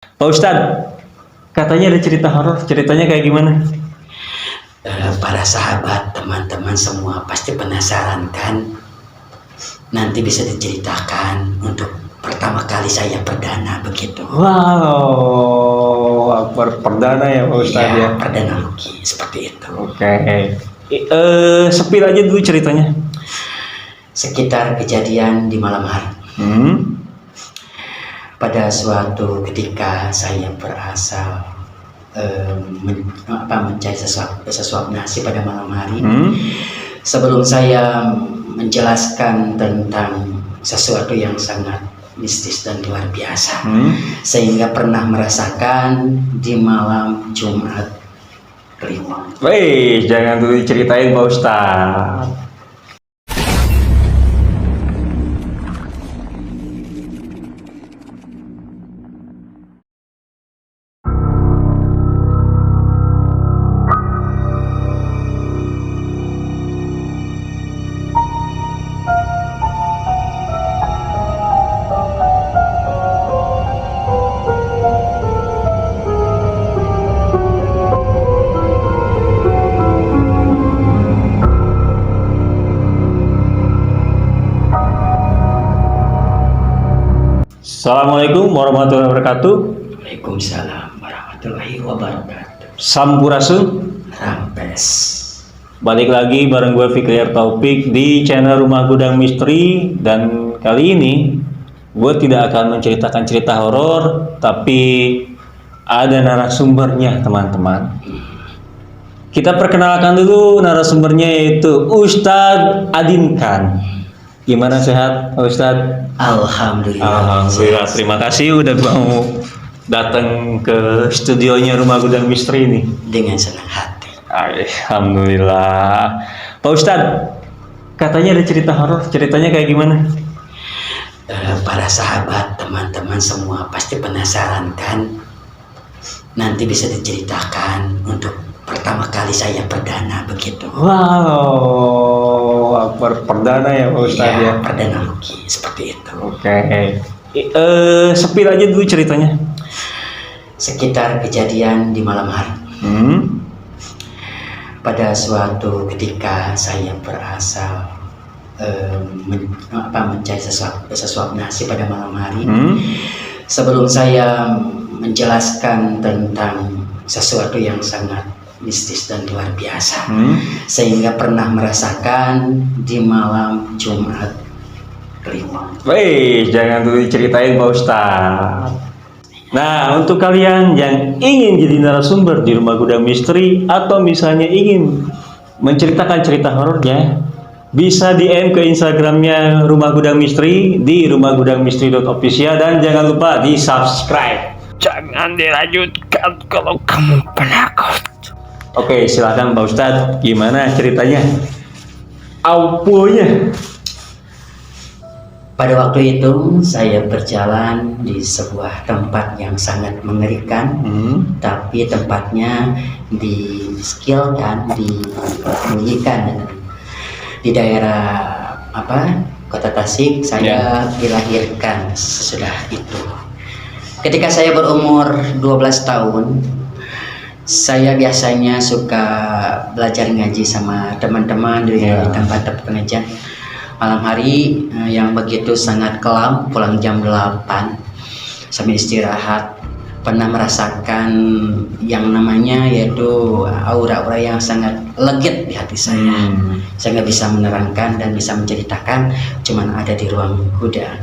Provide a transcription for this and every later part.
Pak Ustadz, katanya ada cerita horor, ceritanya kayak gimana? Para sahabat, teman-teman semua pasti penasaran kan? Nanti bisa diceritakan untuk pertama kali saya perdana begitu. Wow, akbar perdana ya Pak Ustadz ya. Perdana Luki, seperti itu. Oke. Sepil aja dulu ceritanya. Sekitar kejadian di malam hari. Pada suatu ketika saya berasal mencari sesuap nasi pada malam hari. Sebelum saya menjelaskan tentang sesuatu yang sangat mistis dan luar biasa, sehingga pernah merasakan di malam Jumat Kliwon. Wih, jangan dulu diceritain Pak Ustadz. Assalamualaikum warahmatullahi wabarakatuh. Waalaikumsalam warahmatullahi wabarakatuh. Sampurasun. Rampes. Balik lagi bareng gue Fikriar Taufik di channel Rumah Gudang Misteri. Dan kali ini gue tidak akan menceritakan cerita horor, tapi ada narasumbernya teman-teman. Kita perkenalkan dulu narasumbernya, yaitu Ustadz Adin Khan. Gimana, sehat Ustadz? Alhamdulillah. Alhamdulillah, terima kasih udah mau datang ke studionya Rumah Gudang Misteri ini. Dengan senang hati. Alhamdulillah. Pak Ustadz, katanya ada cerita horor, ceritanya kayak gimana? Para sahabat, teman-teman semua pasti penasaran kan? Nanti bisa diceritakan untuk pertama kali saya perdana begitu. Wow, akbar perdana ya Pak Ustadz ya. Perdana Luki, seperti itu. Oke. Sepil aja dulu ceritanya. Sekitar kejadian di malam hari. Pada suatu ketika saya berasal mencari sesuap nasi pada malam hari. Sebelum saya menjelaskan tentang sesuatu yang sangat mistis dan luar biasa, sehingga pernah merasakan di malam Jumat Kliwon. Wih, jangan dulu diceritain Pak Ustadz. Nah, untuk kalian yang ingin jadi narasumber di Rumah Gudang Misteri, atau misalnya ingin menceritakan cerita horornya, bisa DM ke Instagramnya Rumah Gudang Misteri di rumahgudangmisteri.official, dan jangan lupa di subscribe. Jangan dilanjutkan kalau kamu penakut. Oke, silahkan Pak Ustadz, gimana ceritanya? Auponya. Pada waktu itu saya berjalan di sebuah tempat yang sangat mengerikan, tapi tempatnya di-skillkan, dimulikan. Di daerah Kota Tasik saya dilahirkan sesudah itu. Ketika saya berumur 12 tahun, saya biasanya suka belajar ngaji sama teman-teman di tempat pengajian. Malam hari yang begitu sangat kelam, pulang jam 8 sambil istirahat, pernah merasakan yang namanya yaitu aura-aura yang sangat legit di hati saya. Saya nggak bisa menerangkan dan bisa menceritakan, cuman ada di ruang gudang.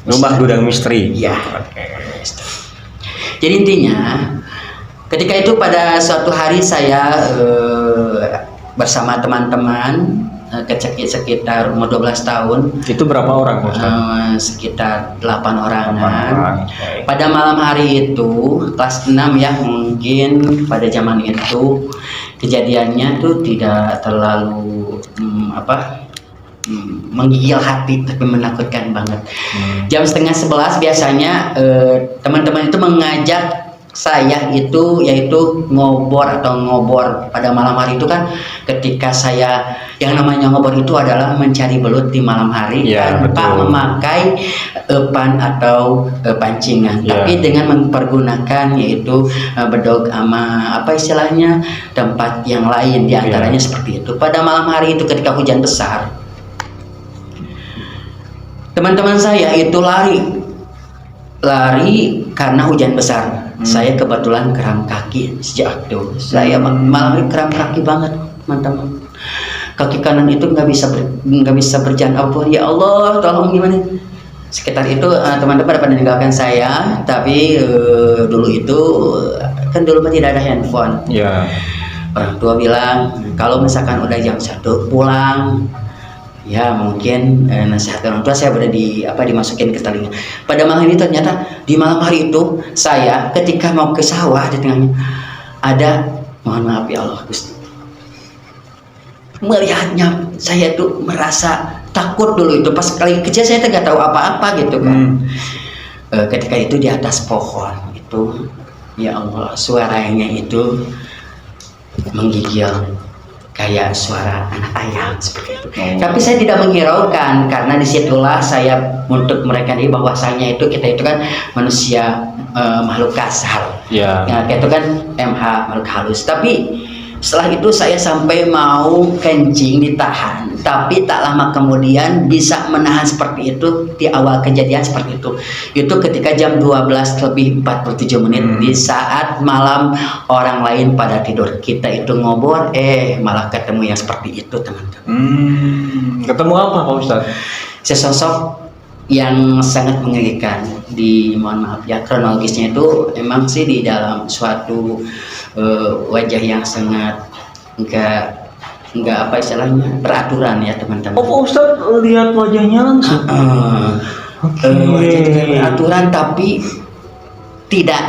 Rumah Gudang Misteri. Ya. Jadi intinya, ketika itu pada suatu hari saya bersama teman-teman sekitar umur 12 tahun. Itu berapa orang, Ustaz? Sekitar 8 orangan. 8 orang. Okay. Pada malam hari itu, kelas 6 ya, mungkin pada zaman itu kejadiannya tuh tidak terlalu menggigil hati, tapi menakutkan banget. Jam setengah 11 biasanya teman-teman itu mengajak saya itu yaitu ngobor pada malam hari itu kan ketika saya yang namanya ngobor itu adalah mencari belut di malam hari Ya, tanpa betul. memakai pan atau pancingan, Ya. tapi dengan mempergunakan yaitu bedog sama apa istilahnya tempat yang lain diantaranya Ya. seperti itu. Pada malam hari itu ketika hujan besar, teman-teman saya itu lari karena hujan besar. Saya kebetulan kram kaki sejak itu. Saya malam ini kram kaki banget, teman-teman. Kaki kanan itu nggak bisa berjalan. Apa ya Allah, tolong gimana? Sekitar itu teman-teman pada meninggalkan saya. Tapi dulu itu kan dulu tidak ada handphone. Ya. Orang tua bilang kalau misalkan udah jam 1 pulang, ya mungkin nasihat orang tua saya berada dimasukin ke telinga. Pada malam ini ternyata di malam hari itu saya ketika mau ke sawah di tengahnya ada, mohon maaf ya Allah Gusti, melihatnya saya tuh merasa takut dulu itu pas kali kecil saya nggak tahu apa-apa gitu kan. Ketika itu di atas pohon itu ya Allah suaranya itu menggigil kayak suara anak ayam seperti itu. Tapi saya tidak menghiraukan karena disitulah saya untuk mereka ini bahwasanya itu kita itu kan manusia makhluk kasar. Ya. Nah, kayak itu kan MH makhluk halus. Tapi setelah itu saya sampai mau kencing ditahan, tapi tak lama kemudian bisa menahan seperti itu di awal kejadian seperti itu. Itu ketika jam 12:47 di saat malam orang lain pada tidur. Kita itu ngobor, malah ketemu yang seperti itu, teman-teman. Ketemu apa Pak Ustadz? Sesosok yang sangat mengerikan. Mohon maaf ya, kronologisnya itu emang sih di dalam suatu wajah yang sangat enggak apa istilahnya peraturan ya teman-teman. Oh Pak Ustadz lihat wajahnya langsung. Wajah tidak beraturan tapi tidak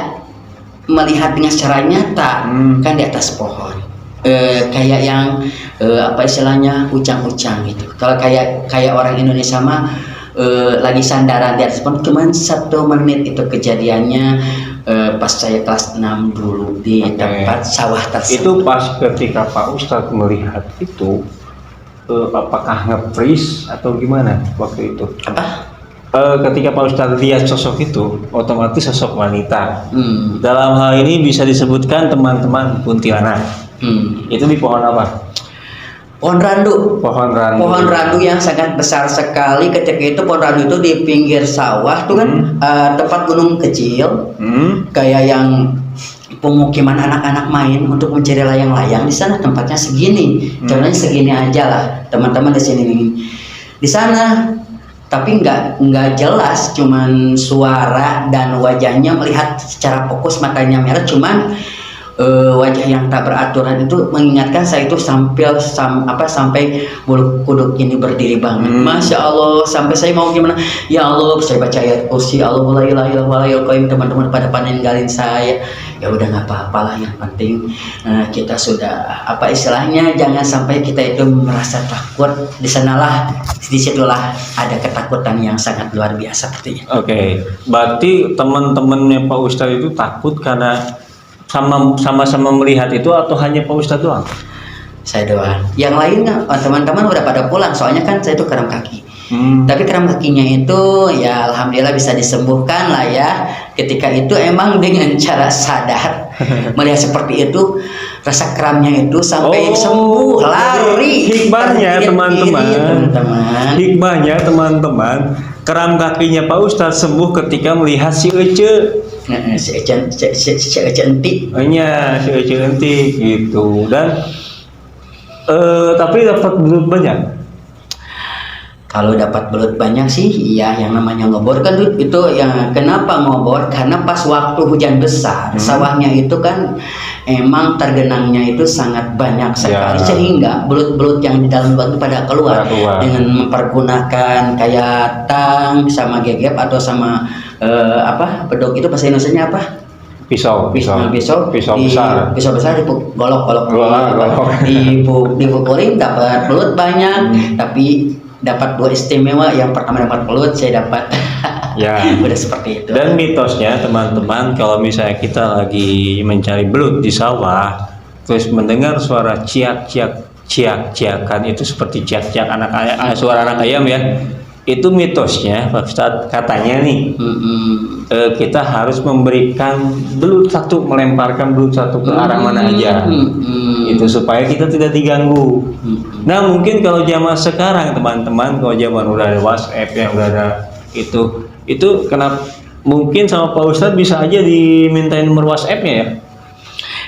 melihat dengan secara nyata kan di atas pohon. Kayak yang apa istilahnya ucang-ucang gitu. Kalau kayak orang Indonesia mah lagi sandaran di atas pohon, cuman 1 menit itu kejadiannya pas saya kelas 6 dulu di tempat sawah tersebut. Itu pas ketika Pak Ustadz melihat itu, apakah nge-freeze atau gimana waktu itu? Apa? Ketika Pak Ustadz lihat sosok itu, otomatis sosok wanita. Hmm. Dalam hal ini bisa disebutkan teman-teman kuntilanak. Itu di pohon apa? Pohon randu. Pohon randu. Pohon randu yang sangat besar sekali. Ketika itu pohon randu itu di pinggir sawah tuh kan tempat gunung kecil, kayak yang pemukiman anak-anak main untuk mencari layang-layang. Di sana tempatnya segini, contohnya segini aja lah teman-teman di sini. Di sana, tapi nggak jelas, cuman suara dan wajahnya melihat secara fokus, matanya merah, cuman wajah yang tak beraturan itu mengingatkan saya itu sampai bulu kuduk ini berdiri banget. Masya Allah, sampai saya mau gimana ya Allah, saya baca ayat kursi Allah la ilaha illallah, teman-teman pada ninggalin saya. Ya udah nggak apa-apa lah, yang penting kita sudah apa istilahnya jangan sampai kita itu merasa takut. Disitulah ada ketakutan yang sangat luar biasa sepertinya. Oke, berarti teman-temannya Pak Ustadz itu takut karena sama-sama melihat itu atau hanya Pak Ustadz doang? Saya doang. Yang lainnya teman-teman udah pada pulang, soalnya kan saya itu kram kaki. Tapi kram kakinya itu ya alhamdulillah bisa disembuhkan lah ya. Ketika itu emang dengan cara sadar melihat seperti itu, rasa kramnya itu sampai sembuh, lari. Hikmahnya teman-teman. teman-teman, kram kakinya Pak Ustadz sembuh ketika melihat si Ece. Si Ece entik. Hanya si Ece entik gitu. Dan tapi dapat belut banyak. Kalau dapat belut banyak sih, iya, yang namanya ngobor kan itu yang kenapa ngobor, karena pas waktu hujan besar sawahnya itu kan emang tergenangnya itu sangat banyak sekali, sehingga belut-belut yang di dalam lubang itu pada keluar dengan mempergunakan kayak tang sama gegep atau sama bedog itu bahasa Indonesianya apa? Pisau besar dipukulin dapat belut banyak, tapi dapat 2 istimewa. Yang pertama dapat belut, saya dapat Ya. Udah seperti itu. Dan mitosnya teman-teman, kalau misalnya kita lagi mencari belut di sawah, terus mendengar suara ciak-ciakan itu seperti ciak-ciak suara anak ayam ya. Itu mitosnya, Pak Ustadz, katanya nih kita harus memberikan belut satu, melemparkan belut satu ke arah mana aja, itu supaya kita tidak diganggu. Nah mungkin kalau zaman sekarang teman-teman, kalau zaman udah ada WhatsApp ya, udah ada itu kenapa mungkin sama Pak Ustadz bisa aja dimintain nomor WhatsApp-nya ya?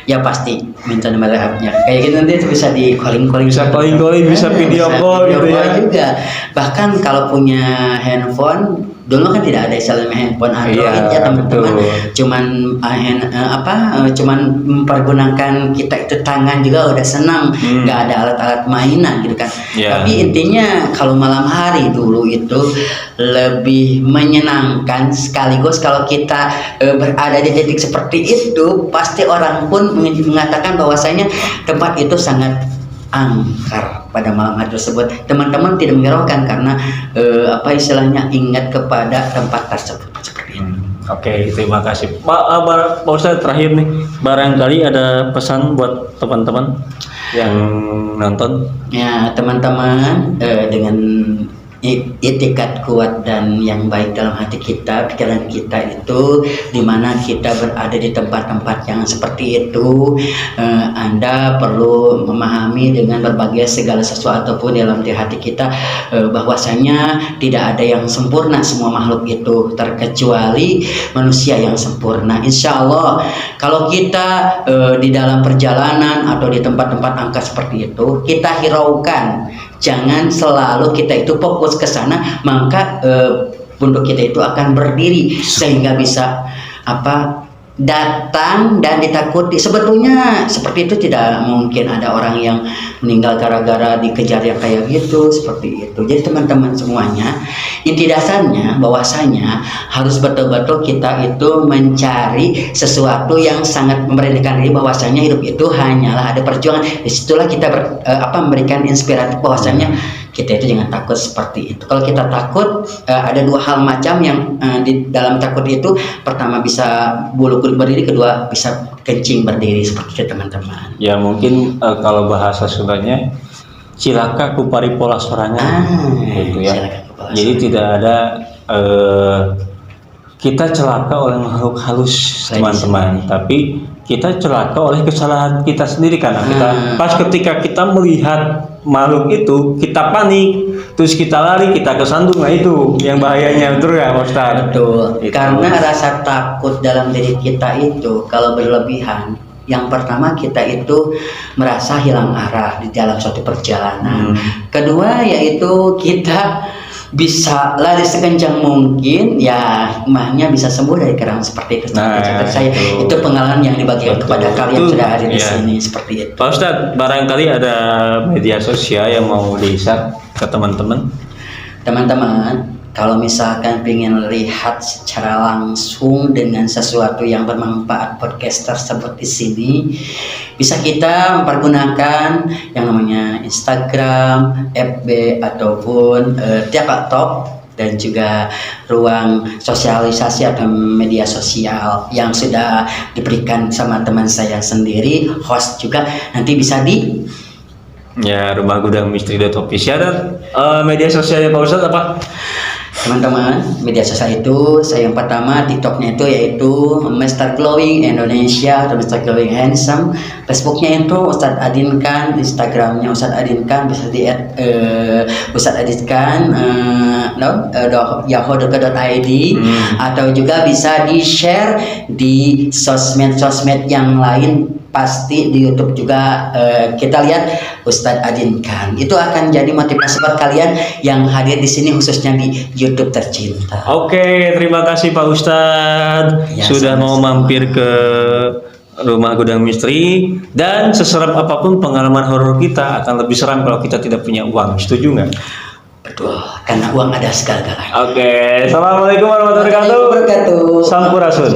Ya pasti minta nomor WhatsApp-nya. Kayak gitu nanti bisa di calling, Bisa calling, bisa video call gitu ya. Juga. Bahkan kalau punya handphone, dulu kan tidak ada istilahnya handphone Android ya teman-teman. Cuman cuman mempergunakan kita itu tangan juga udah senang. Nggak ada alat-alat mainan gitu kan. Tapi intinya kalau malam hari dulu itu lebih menyenangkan, sekaligus kalau kita berada di titik seperti itu, pasti orang pun mengatakan bahwasanya tempat itu sangat angker pada malam hari tersebut. Teman-teman tidak menghiraukan karena istilahnya ingat kepada tempat tersebut seperti itu. Oke, terima kasih Pak Ustadz. Terakhir nih, barangkali ada pesan buat teman-teman yang nonton. Ya teman-teman, dengan itikat kuat dan yang baik dalam hati kita, pikiran kita itu, dimana kita berada di tempat-tempat yang seperti itu, Anda perlu memahami dengan berbagai segala sesuatu pun dalam hati kita, bahwasanya tidak ada yang sempurna, semua makhluk itu terkecuali manusia yang sempurna. Insya Allah kalau kita di dalam perjalanan atau di tempat-tempat angka seperti itu, kita hiraukan, jangan selalu kita itu fokus ke sana, maka punduk kita itu akan berdiri sehingga bisa datang dan ditakuti. Sebetulnya seperti itu tidak mungkin ada orang yang meninggal gara-gara dikejar yang kayak gitu, seperti itu. Jadi teman-teman semuanya, inti dasarnya bahwasanya harus betul-betul kita itu mencari sesuatu yang sangat memberanikan diri, bahwasanya hidup itu hanyalah ada perjuangan. Disitulah kita memberikan inspiratif bahwasanya kita itu jangan takut seperti itu. Kalau kita takut, ada dua hal macam yang di dalam takut itu. Pertama bisa bulu kuduk berdiri, kedua bisa kencing berdiri, seperti itu teman-teman. Ya mungkin kalau bahasa Sundanya cilaka ku paripola sorangan, gitu ya. Jadi tidak ada kita celaka oleh makhluk halus teman-teman, tapi kita celaka oleh kesalahan kita sendiri, karena ketika kita melihat makhluk itu kita panik, terus kita lari, kita kesandung. Nah itu yang bahayanya, betul ya Ustaz? Betul. Karena rasa takut dalam diri kita itu kalau berlebihan, yang pertama kita itu merasa hilang arah di dalam suatu perjalanan. Kedua yaitu kita bisa lari sekencang mungkin, ya hikmahnya bisa sembuh dari kerang seperti itu. Itu pengalaman yang dibagikan kepada kalian sudah ada di sini, seperti itu. Pak Ustadz, barangkali ada media sosial yang mau di-share ke teman-teman. Teman-teman, kalau misalkan ingin lihat secara langsung dengan sesuatu yang bermanfaat podcast tersebut di sini, bisa kita mempergunakan yang namanya Instagram, FB ataupun TikTok, dan juga ruang sosialisasi atau media sosial yang sudah diberikan sama teman saya sendiri, host juga. Nanti bisa di Rumah Gudang Misteri .official. Dan media sosialnya Pak Ustadz apa? Teman-teman, media sosial itu saya yang pertama TikToknya itu yaitu Mr. Glowing Indonesia atau Mr. Glowing Handsome. Facebooknya itu Ustadz Adin Khan, Instagramnya Ustadz Adin Khan, bisa di Ustadz Adin Khan yahoo.co.id, atau juga bisa di share di sosmed yang lain. Pasti di YouTube juga kita lihat Ustadz Adin Khan. Itu akan jadi motivasi buat kalian yang hadir di sini, khususnya di YouTube tercinta. Oke, terima kasih Pak Ustadz sudah mau mampir ke Rumah Gudang Misteri. Dan seseram apapun pengalaman horor kita, akan lebih seram kalau kita tidak punya uang. Setuju nggak? Betul, karena uang ada segala-galanya. Oke, assalamualaikum warahmatullahi wabarakatuh. Sampurasun.